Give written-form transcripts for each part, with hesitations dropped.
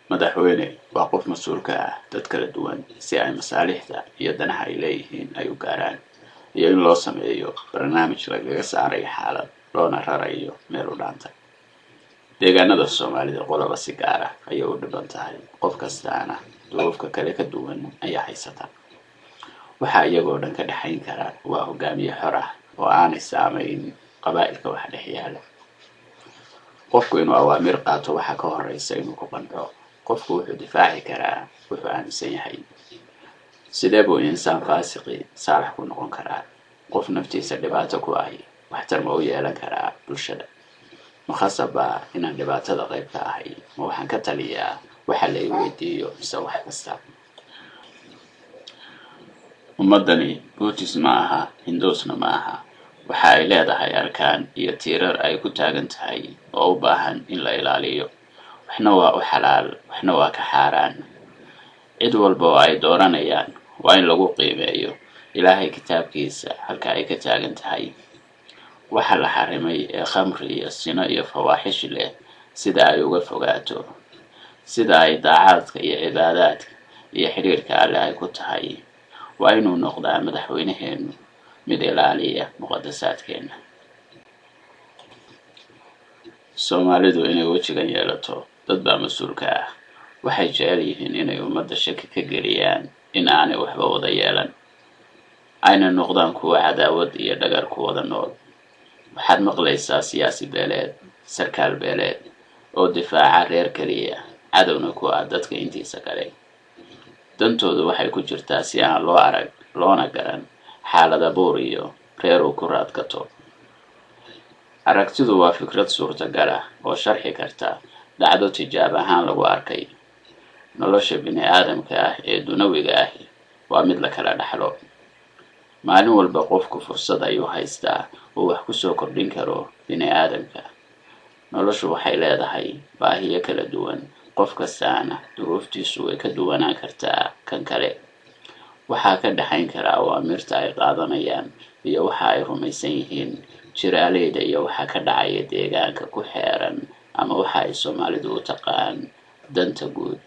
madaxweyne waa qof mas'uul ka ah dad kala duwan si ay masaalixda iyo danaha ay leeyihiin ay u gaaraan iyo in loo sameeyo barnaamij lagaga saarayo xaalad loona rarayo meel u dhaanta. deegaanada Soomaalida qoloba si gaar ah ayay u dhiban tahay, qof kastaana duruufka kale ka duwan ayaa haysata. waxa iyagoo dhan ka dhaxayn kara waa hogaamiye xor ah oo aanay saamayn qabaa'ilka wax dhex yaala. qofku inuu awaamir qaato waxa ka horeysa inuu ku qanco. qofku wuxuu difaaci karaa wuxuu aaminsan yahay. sidee buu insaan faasiqi saalax ku noqon karaa? qof naftiisa dhibaato ku ahi waxtar ma u yeelan karaa bulshada? ma khasaba inaan dhibaatada qayb ka ahay? ma waxaan ka taliyaa waxa la i weydiiyo mise wax kasta? ummadani Buddhism ma aha, Hinduism ma aha. waxa ay leedahay arkaan iyo tiirar ay ku taagan tahay oo u baahan in la ilaaliyo. waxna waa u xalaal, waxna waa ka xaaraan. cid walba oo ay dooranayaan waa in lagu qiimeeyo Ilaahay kitaabkiisa halka ay ka taagan tahay. waxa la xarimay ee khamri iyo sino iyo fawaaxish leh sida ay uga fogaato, sida ay daacadka iyo cibaadaadka iyo xiriirka Alle ay ku tahay. waa inuu noqdaa madaxweynaheenu mid ilaaliya muqaddasaadkeena. Soomaalidu inay wejigan yeelato dad baa mas'uulka ah. waxay jecel yihiin inay ummadda shaki ka geliyaan in aanay waxba wada yeelan, ayna noqdaan kuwa cadaawad iyo dhagar ku wada nool. waxaad maqlaysaa siyaasi beeleed, sarkaal beeleed oo difaaca reer keliya, cadowna ku ah dadka intiisa kale. dantoodu waxay ku jirtaa si aan loo arag loona garan xaalada buur iyo reer uu ku raadgato. aragtidu waa fikrad suurtagal ah oo sharxi karta dhacdo tijaab ahaan lagu arkay. nolosha bini'aadamka ah ee dunawiga ah waa mid la kala dhaxlo. maalin walba qofku fursad ayuu haystaa oo wax ku soo kordhin karo bini'aadamka. noloshu waxay leedahay baahiyo kala duwan, qof kastaana duruuftiisu way ka duwanaan kartaa kan kale. waxaa ka dhaxayn kara awaamirta ay qaadanayaan iyo waxa ay rumaysan yihiin jiraaleyda iyo waxa ka dhacaya deegaanka ku xeeran ama waxa ay Soomaalidu u taqaan danta guud.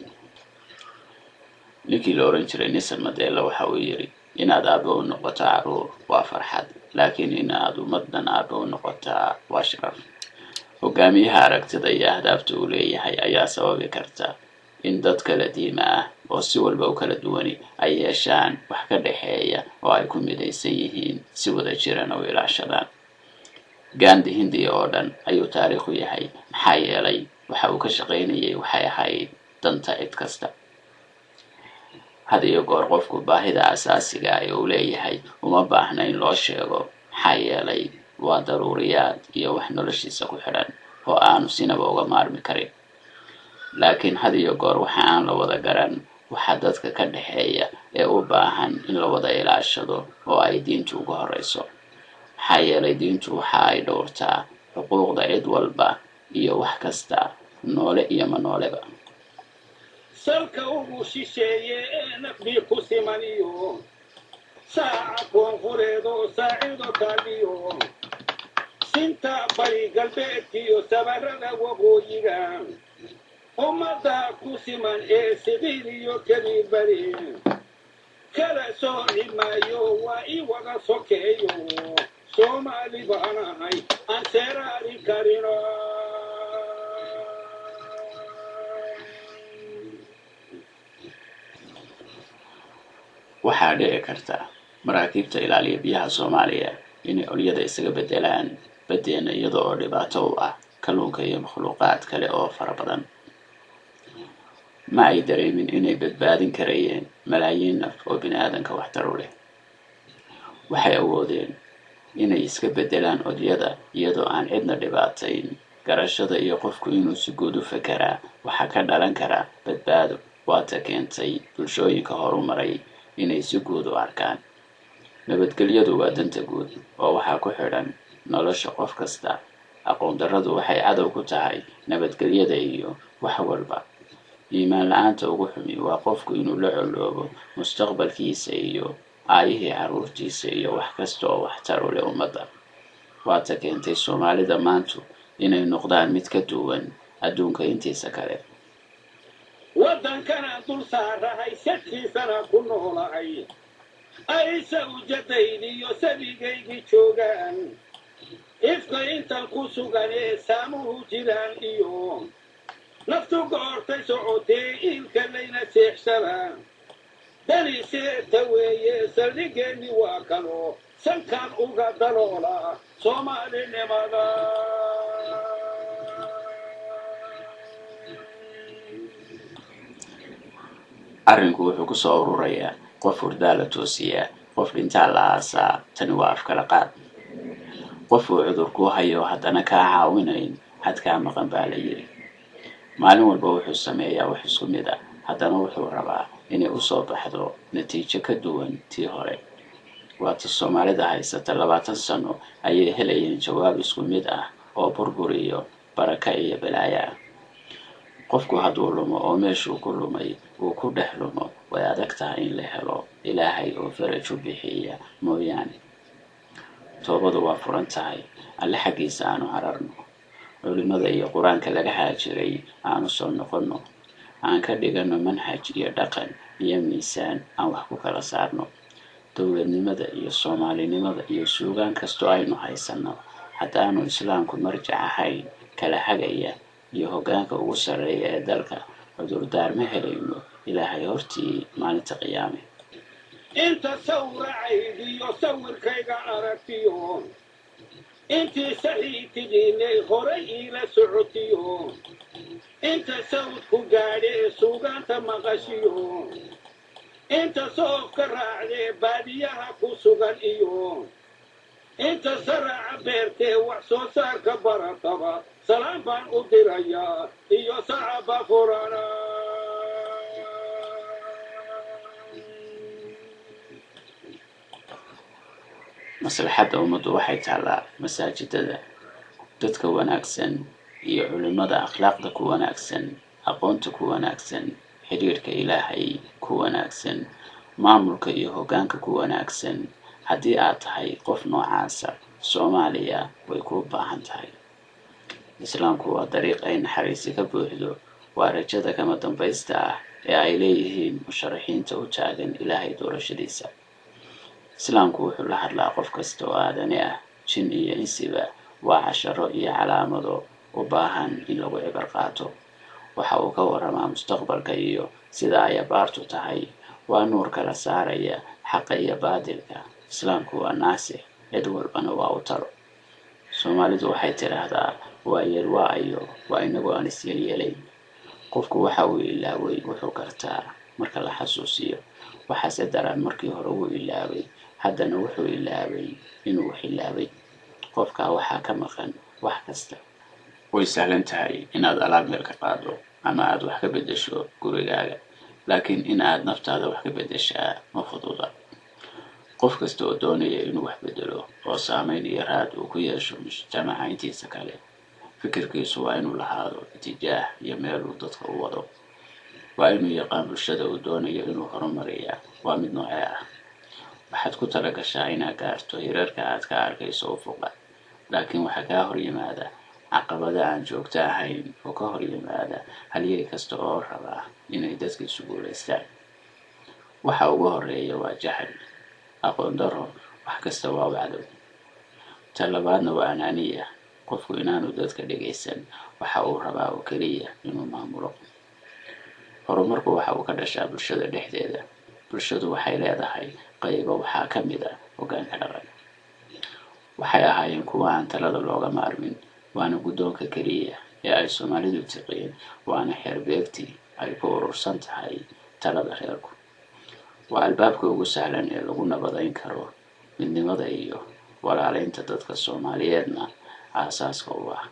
ninkii la oran jiray Nelson Mandela waxa uu yiri, inaad aabbo u noqoto caruur waa farxad, laakiin inaad ummaddan aabbo u noqotaa waa sharaf. hogaamiyaha aragtida iyo ahdaafta uu leeyahay ayaa sababi karta in dad kala diima ah oo si walba u kala duwani ay yeeshaan wax ka dhaxeeya oo ay ku midaysan yihiin si wada jiran oo ilaashadaan. Gandhi Hindiya oo dhan ayuu taariikhu yahay, maxaa yeelay waxa uu ka shaqaynayay waxay ahayd danta cid kasta. had iyo goor qofku baahida asaasiga ah ee uu leeyahay uma baahna in loo sheego, maxaa yeelay waa daruuriyaad iyo wax noloshiisa ku xidhan oo aanu sinaba uga maarmi karin. laakiin had iyo goor waxa aan la wada garan waxa dadka ka dhaxeeya ee u baahan in la wada ilaashado oo ay diintu ugu horeyso. maxaa yeelay diintu waxa ay dhowrtaa xuquuqda cid walba iyo wax kasta, noole iyo ma nooleba. salka ugu shisheeye naqdi ku simaniyo saaca koonfureedo saacido taaliyo sinta bari galbeedkiyo sabarada waqooyiga ummada ku siman ee sibiiliyo keli bari kala soo dhimayo waa i wada sokeeyo Soomaali baan ahay aan seeraari karino. waxaa dhici karta maraakiibta ilaaliya biyaha Soomaaliya inay olyada isaga bedelaan badeena iyadoo oo dhibaato u ah kalluunka iyo makhluuqaad kale oo fara badan. ma ay dareemin inay badbaadin karayeen malaayiin naf oo bini'aadanka waxtar u leh. waxay awoodeen inay iska bedelaan olyada iyadoo aan cidna dhibaatayn. garashada iyo qofku inuu si guud u fekeraa waxa ka dhalan kara badbaado waata keentay bulshooyinka horumaray inay si guud u arkaan. nabadgelyadu waa danta guud oo waxaa ku xidhan nolosha qof kasta. aqoon darradu waxay cadow ku tahay nabadgelyada iyo wax walba. iimaan la'aanta ugu xumi waa qofku inuu la coloobo mustaqbalkiisa iyo aayihii carruurtiisa iyo wax kasta oo waxtar u leh ummadda. waata keentay Soomaalida maantu inay noqdaan mid ka duwan adduunka intiisa kale. ودن كان دول سارهاي ستي سنة كنه لهاي أي سوجتيني يسبيجي جوغان إفكا إنت الكوسوغاني سامو جيران إيوم نفتو قورتي سعودي إلك اللينا سيحسران داني سيتوي سردقيني واكلو سنكان أوغا دلولا صومالي نمالا arrinku wuxuu ku soo ururayaa qof hurdaa la toosiyaa qof dhintaa la aasaa tani waa afkala qaad qof uu cudur ku hayo haddana kaa caawinayn xadkaa maqan baa la yidhi maalin walba wuxuu sameeyaa wax isku mid ah haddana wuxuu rabaa inay u soo baxdo natiijo ka duwan tii hore waata soomaalida haysata 20 sano ayay helayeen jawaab isku mid ah oo burbur iyo baraka iyo balaaya qofku hadduu lumo oo meeshuu ku lumay uu ku dhex lumo way adag tahay in la helo ilaahay oo faraj u bixiya mooyaane toobadu waa furan tahay alle xaggiisa aanu cararno culimada iyo qur-aanka laga haajiray aanu soo noqonno aan ka dhigano manhaj iyo dhaqan iyo miisaan aan wax ku kala saarno dowladnimada iyo soomaalinimada iyo suugaan kastoo aynu haysanno haddaanu islaamku marjac ahayn kala hagaya iyo hoggaanka ugu sarreeya ee dalka cudurdaar ma helayno ilaahay hortii maalinta qiyaame inta sawracaydiyo sawirkayga aragtiyo intii saxiitigiinay horay iila socotiyo inta sawdku gaadhee suugaanta maqashiyo inta soofka raacdee baadiyaha ku sugan iyo inta saraaca beertee wax soo saarka barataba salaam baan u dirayaa iyo sacaba furana maslaxadda ummaddu waxay taallaa masaajidada dadka wanaagsan iyo culimada akhlaaqda ku wanaagsan aqoonta ku wanaagsan xiriirka ilaahay ku wanaagsan maamulka iyo hoggaanka ku wanaagsan haddii aad tahay qof noocaasa soomaaliya way kuu baahan tahay islaamku waa dariiq ay naxariisi ka buuxdo waa rajada kama dambaysta ah ee ay leeyihiin musharaxiinta u taagan ilaahay doorashadiisa islaamku wuxuu la hadlaa qof kasta oo aadane ah jin iyo insiba waa casharo iyo calaamado u baahan in lagu cibar qaato waxa uu ka waramaa mustaqbalka iyo sida ay abaartu tahay waa nuur kala saaraya xaqa iyo baadilka islaamku waa naasix cid walbana waa u talo soomaalidu waxay tidhaahdaa waa yeelwaayo waa inagu aan isyeelyeelayn qofku waxa uu ilaaway wuxuu gartaa marka la xasuusiyo waxaase daran markii hore uu ilaaway haddana wuxuu ilaaway inuu wax ilaaway qofkaa waxaa ka maqan wax kasta way sahlan tahay inaad alaab meel ka qaado ama aad wax ka beddesho gurigaaga laakiin in aad naftaada wax ka beddeshaa ma fududa qof kasta oo doonaya inuu wax beddelo oo saamayn iyo raad uu ku yeesho mujtamaca intiisa kale fikirkiisu waa inuu lahaado itijaah iyo meel uu dadka u wado waa inuu yaqaan bulshada uu doonayo inuu horumariyaa waa mid noocee ah waxaad ku talagashaa inaad gaarto hirarka aad ka arkayso ufuqa laakiin waxaa kaa hor yimaada caqabada aan joogto ahayn oo ka hor yimaada halyey kasta oo rabaa inay dadkiisu guulaystaan waxa ugu horeeya waa jahli aqoon daro wax kasta waa wacdow talabaadna waa anaaniya qofku inaanu dadka dhegaysan waxa uu rabaa oo keliya inuu maamulo horumarku waxa uu ka dhashaa bulshada dhexdeeda bulshadu waxay leedahay qaybo waxaa ka mid ah hoggaanka dhaqan waxay ahaayeen kuwa aan talada looga maarmin waana guddoonka keliya ee ay soomaalidu tiqiin waana xeerbeegtii ay ku urursan tahay talada reerku waa albaabka ugu sahlan ee lagu nabadayn karo midnimada iyo walaalaynta dadka soomaaliyeedna aasaaska u ah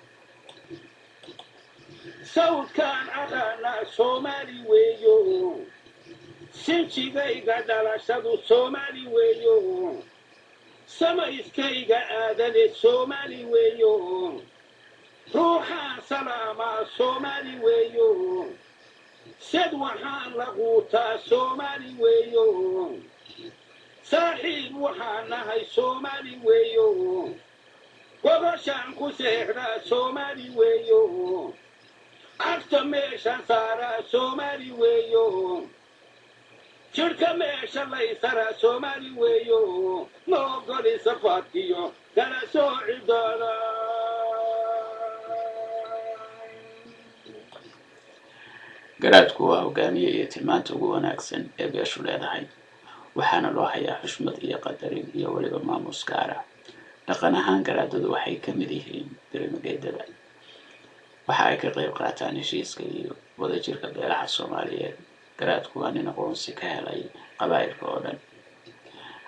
sawdkaan aqaana soomaali weeyo sinjigayga dhalashadu soomaali weeyo samayskayga aadane soomaali weeyo ruuxaan salaamaa soomaali weeyo sad waxaan la quutaa soomaali weeyo saaxiib waxaan nahay soomaali weeyo goboshaan ku seexdaa soomaali weeyo cagta meesha saara soomaali weeyo jirka meesha laysara soomaali weeyo ma ogoli safaadkiyo kala sooci doona garaadku waa hogaamiye iyo tilmaanta ugu wanaagsan ee beeshu leedahay waxaana loo hayaa xushmad iyo qadarin iyo weliba maamuus gaar ah dhaqan ahaan garaadadu waxay ka mid yihiin dirimageedada waxa ay ka qayb qaataan heshiiska iyo wadajirka beelaha Soomaaliyeed garaadku waa nin aqoonsi ka helay qabaa'ilka oo dhan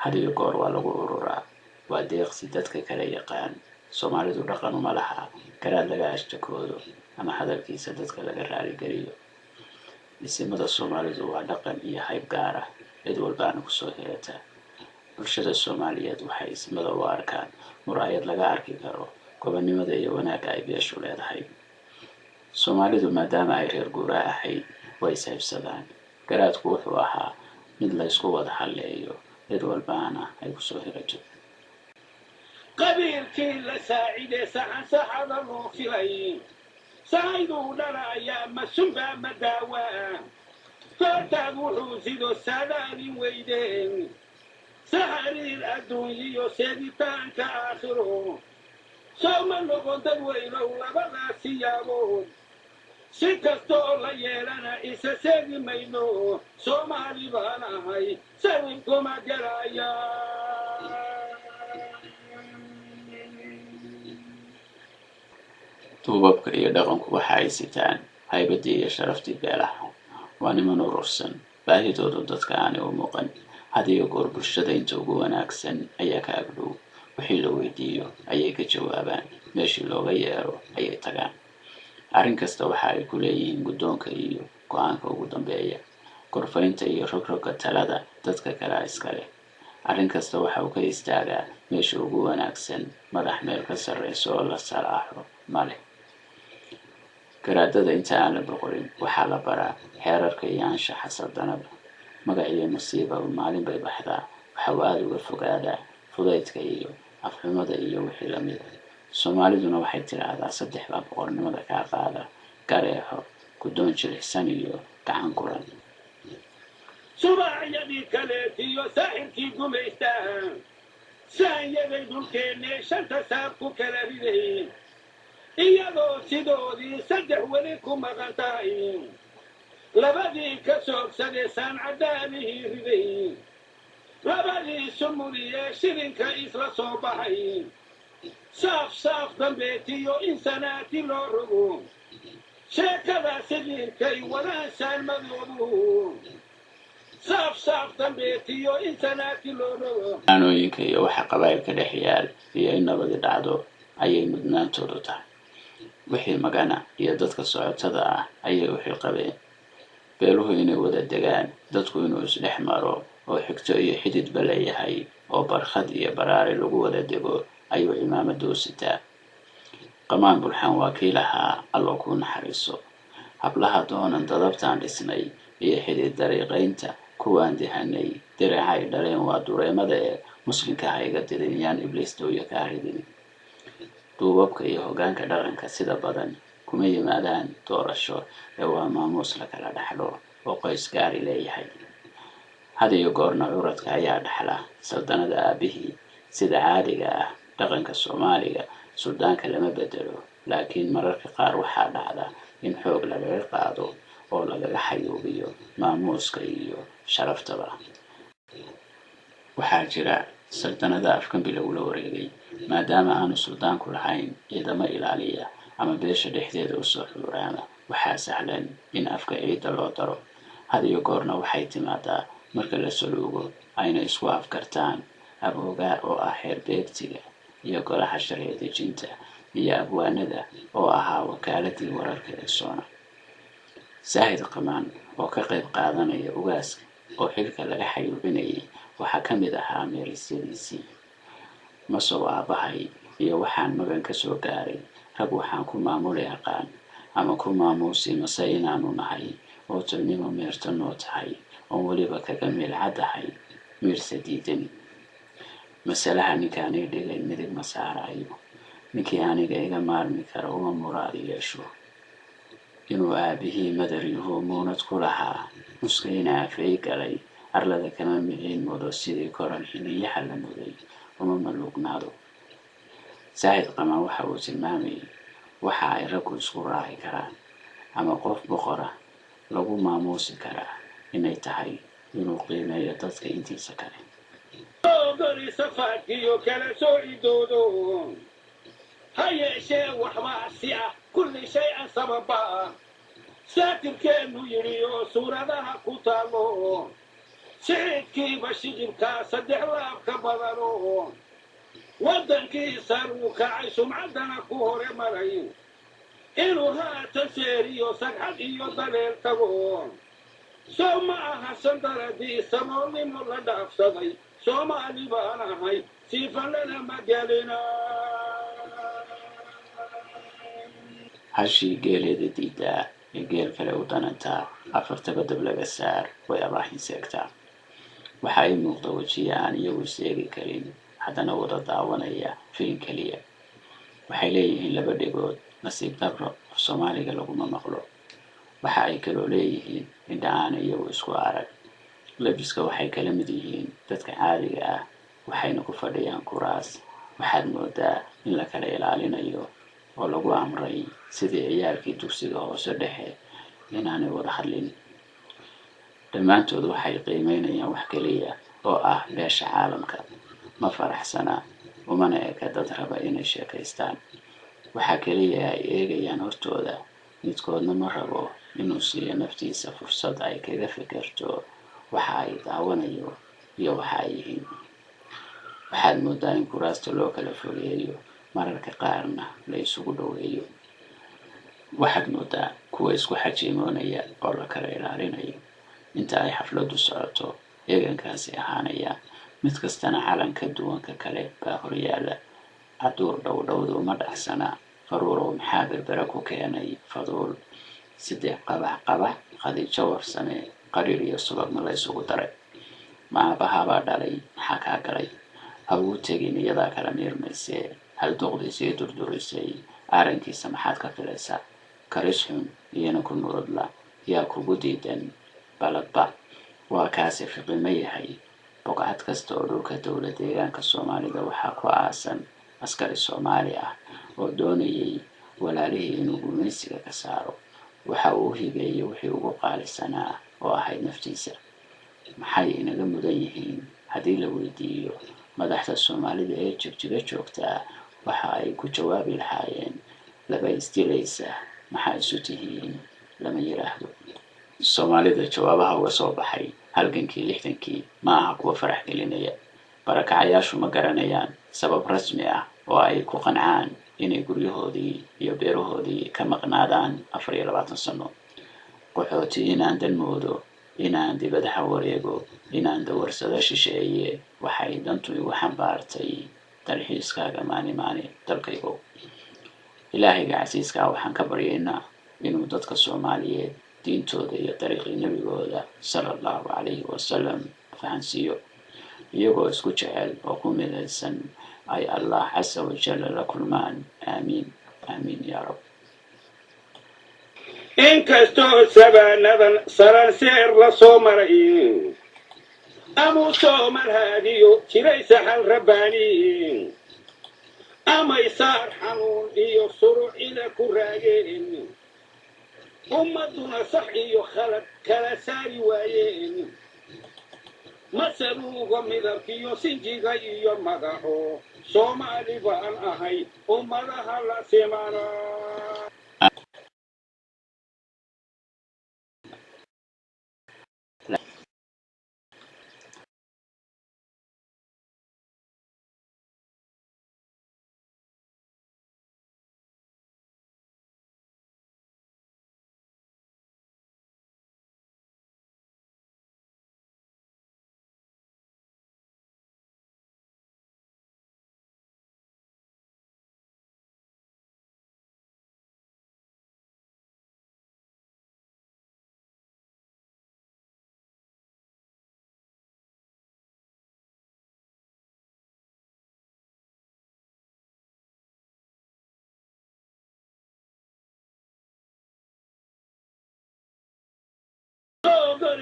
had iyo goor waa lagu ururaa waa deeqsi dadka kale yaqaan Soomaalidu dhaqan uma laha garaad laga ashtakoodo ama hadalkiisa dadka laga raali geliyo isimada Soomaalidu waa dhaqan iyo hayb gaar ah cid walbaana ku soo heerata bulshada Soomaaliyeed waxay isimada u arkaan muraayad laga arki karo gobonimada iyo wanaagga ay beeshu leedahay Soomaalidu maadaama ay reer guuraa ahayd way saybsadaan garaadku wuxuu ahaa mid la isku wada halleeyo cid walbaana ay ku soo herato qabiilkii la saacidee saxada loo filay saayiduu dhalayaa masunba madaawaa goortaad wuxuu sido saadaalin weydeen saxariir adduunyiyo seeditaanka aakhiro sawma noqon dad weynow labadaas siyaabood si kastoo la yeelana isa seegi mayno Soomaali baan ahay sawir kuma garaya duubabka iyo dhaqanku waxa ay sitaan haybadii iyo sharaftii beelaha waa niman urursan baahidoodu dadka aanay u muuqan had iyo goor bulshada inta ugu wanaagsan ayaa ka agdhow wixii la weydiiyo ayay ka jawaabaan meeshii looga yeero ayay tagaan arrin kasta waxa ay ku leeyihiin guddoonka iyo go'aanka ugu dambeeya korfaynta iyo rogroga talada dadka kale iskale arrin kasta waxa uu ka istaagaa meesha ugu wanaagsan madax meel ka sarreysa oo la salaaxo male garaadada inta aan la boqorin waxaa la baraa xeerarka iyo anshaxa saldanada magac iyo nasiiba maalin bay baxdaa waxa uu aad uga fogaadaa fudaydka iyo afxumada iyo wixii la mid ah Soomaaliduna waxay tiraahdaa saddex baa boqornimada ka qaada gareexo guddoon jilicsan iyo gacan guran subaxyadii kaleetiyo saaxirkii gumaystaa saanyaday dhulkeennee shanta saab ku kala riday iyadoo sidoodii saddex weli ku maqan tahay labadii ka soogsadee saancadaadihii riday labadii sumuliyee shirinka isla soo baxay saaf dambeetiyo in sanaati loo rogo sheekada sidiirkay wadaan saalmadoodu saaf dambeetiyo in sanaati loo rogo aanooyinka iyo waxa qabaa'ilka dhex yaal iyo in nabadi dhacdo ayay mudnaantoodu tahay wixii magana iyo dadka socotada ah ayay u xilqabeen beeluhu inay wada degaan dadku inuu isdhex maro oo xigto iyo xididba leeyahay oo barkhad iyo baraare lagu wada dego ayuu imaamadu sitaa qamaan bulxan waa kii lahaa allo ku naxariiso hablaha doonan dadabtaan dhisnay iyo xidid dariiqaynta kuwaan dihanay diracay dhaleen waa dureemada ee muslimka ha iga dirin yaan ibliis dooya ka haridin duubabka iyo hoggaanka dhaqanka sida badan kuma yimaadaan doorasho ee waa maamuus la kala dhaxlo oo qoys gaari leeyahay had iyo goorna curadka ayaa dhaxla saldanada aabihii sida caadiga ah dhaqanka Soomaaliga suldaanka lama bedelo laakiin mararka qaar waxaa dhacda in xoog lagaga qaado oo lagaga xayuubiyo maamuuska iyo sharaftaba waxaa jira saldanada afkan bilowla wareegay maadaama aanu suldaanku lahayn ciidamo ilaaliya ama beesha dhexdeeda u soo xuraana waxaa sahlan in afka ciida loo daro had iyo goorna waxay timaadaa marka la saluugo ayna isku afkartaan aboogaar oo ah xeer beegtiga iyo golaha sharci dejinta iyo abwaanada oo ahaa wakaaladii wararka ee Soona Saahid Qamaan oo ka qayb qaadanaya ugaaska oo xilka laga xayuubinayay waxaa ka mid ahaa meerisyadiisii masoo aabahay iyo waxaan magan ka soo gaaray rag waxaan ku maamuli aqaan ama ku maamuusi mase inaanu nahay oo tolnimo meerta noo tahay oo weliba kaga meelcadahay meersa diidan masalaha ninkaani dhigay midig ma saarayo ninkii aniga iga maarmi kara uma muraad yeesho inuu aabihii madaryuhu muunad ku lahaa muskayna afay galay arlada kama miciin mudo sidii koran xiniyaha la muday uma maluugnaado. saahid qamaan waxa uu tilmaamayay waxa ay raggu isku raaci karaan ama qof boqora lagu maamuusi karaa inay tahay inuu qiimeeyo dadka intiisa kale. goli safaadkiyo kala soocidoodo ha yeeshee waxbaa si ah kulli shay-an sababa ah saatirkeennu yidhi oo suuradaha ku taalo sicibkiiba shicibkaa 3 laab ka badano waddankii saruu kacay sumcaddana ku hore maray inuu haatan seeriyo sagxad iyo daleel tago soo ma aha sandaradii samoolnimo la dhaafsaday soomaali baan ahay siifallana ma gelina. hashii geeleeda diidaa ee geel kale u danantaa afartaba dab laga saar way abaaxin seegtaa. waxa ay muuqda wejiya aan iyagu seegi karin haddana wada daawanaya filin keliya. waxay leeyihiin 2 dhegood nasiib darro af soomaaliga laguma maqlo. waxa ay kaloo leeyihiin indha aan iyagu isku arag. labiska waxay kala mid yihiin dadka caadiga ah waxayna ku fadhiyaan kuraas. waxaad moodaa in la kala ilaalinayo oo lagu amray sidii ciyaalkii dugsiga hoose dhexe inaanay wada hadlin. dhammaantood waxay qiimeynayaan wax keliya oo ah beesha caalamka. ma faraxsana umana eka dad raba inay sheekaystaan. waxa keliya ay eegayaan hortooda. midkoodna ma rabo inuu siiyo naftiisa fursad ay kaga fikirto waxa ay daawanayo iyo waxa ay yihiin. waxaad moodaa in kuraasta loo kala fogeeyo mararka qaarna la isugu dhoweeyo. waxaad moodaa kuwa isku xajiimoonaya oo la kala ilaalinayo. inta ay xafladdu socoto eegankaasi ahaanaya mid kastana calan ka duwan ka kale baa horyaala. caduur dhowdhowda uma dhacsana. faruurow maxaa berbera ku keenay faduul 3 qabax khadiijo warsame qariir iyo subagna la isugu daray. maabahabaa dhalay maxaa kaa galay ha ugu tegin iyadaa kala miirmaysee hal duqdiisii durdurisay aarankiisa maxaad ka filaysaa. karis xun iyana ku nurudla yaa kugu diidan baladba waa kaasi fiqima yahay. boqcad kasta oo dhulka dowlad deegaanka soomaalida waxaa ku aasan askari soomaali ah oo doonayay walaalihii inuu gumaysiga ka saaro. waxa uu hibeeyey wixii ugu qaalisanaa oo ahayd naftiisa. maxay inaga mudan yihiin haddii la weydiiyo madaxda soomaalida ee jigjiga joogtaa waxa ay ku jawaabi lahaayeen laba isdilaysa maxaa isu tihiin lama yiraahdo. soomaalida jawaabaha uga soo baxay halgankii 60kii ma aha kuwa farax gelinaya. barakacayaashu ma garanayaan sabab rasmi ah oo ay ku qancaan inay guryahoodii iyo beerahoodii ka maqnaadaan 24 sano. qaxooti inaan dan moodo inaan dibadaha wareego inaan dawarsado shisheeye waxay dantu igu xambaartay dalxiiskaaga maani dalkaygo. ilaahayga casiiska waxaan ka baryaynaa inuu dadka Soomaaliyeed diintooda iyo dariiqii nabigooda sallallahu alayhi wasallam fahansiiyo iyagoo isku jecel oo ku midaysan ay Allah azza wa jalla la kulmaan. aamiin aamiin ya rab. inkastoo sabaanadan saranseer la soo maray amuu soo marhaadiyo jiray saxal rabbaani amay saar xanuun iyo suruc ila ku raageen ummaduna sax iyo khalad kala saari waayeen. masaluuga midabkiyo sinjiga iyo magaco soomaali baan ahay ummadaha la simana.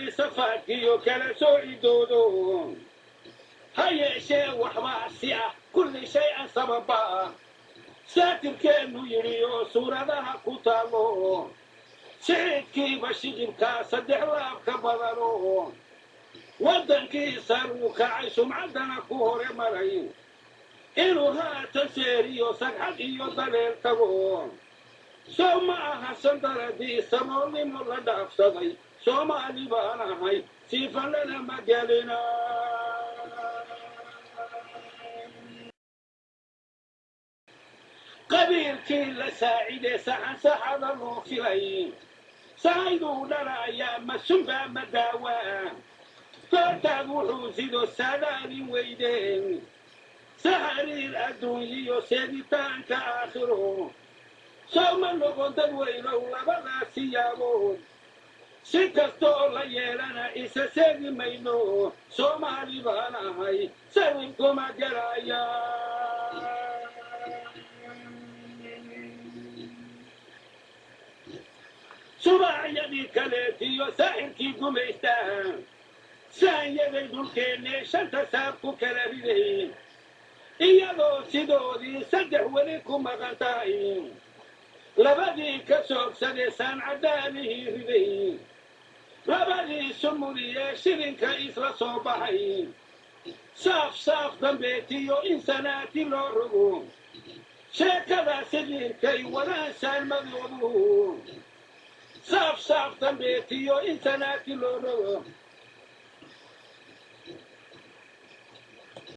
gari safaadkiyo kala sooci doodo ha yeeshee waxbaasi ah kulli shay an sababa saatirkeennu yidhiyo suuradaha ku taalo sicidkiiba shicibkaa saddex laab ka badano waddankiisa uu kacay sumcaddana ku hore maray inuu haatan seeriyo sagxad iyo daleel tago soo ma aha sandaradii samoolnimo la dhaafsaday soomaali baan ahay siifallana ma gelina qabiilkii la saacidee saxansaxada loo filay sahayduu dhalayaa ma sunbaa ma daawaa goortaad wuxuu sido saadaalin weydeen sahariir adduunyiyo seegitaanka aakhiro soo ma noqon dad weynow labadaas siyaabood si kastoo la yeelana isa seegi mayno soomaali baan ahay sawinkuma gelaya subaxyadii kaleetiyo saaxirkii gumaystaa saanyaday dhulkeennee shanta saab ku kala riday iyadoo sidoodii saddex weli ku maqan tahay labadii ka soogsadee saancadaanihii riday labadii sumuriyee shilinka isla soo baxay saaf saaf dambeetiyo in sanaati loo rogo sheekadaa sidiirkay wadaan saalmadoodu saaf saaf dambeetiyo in sanaati loo rogo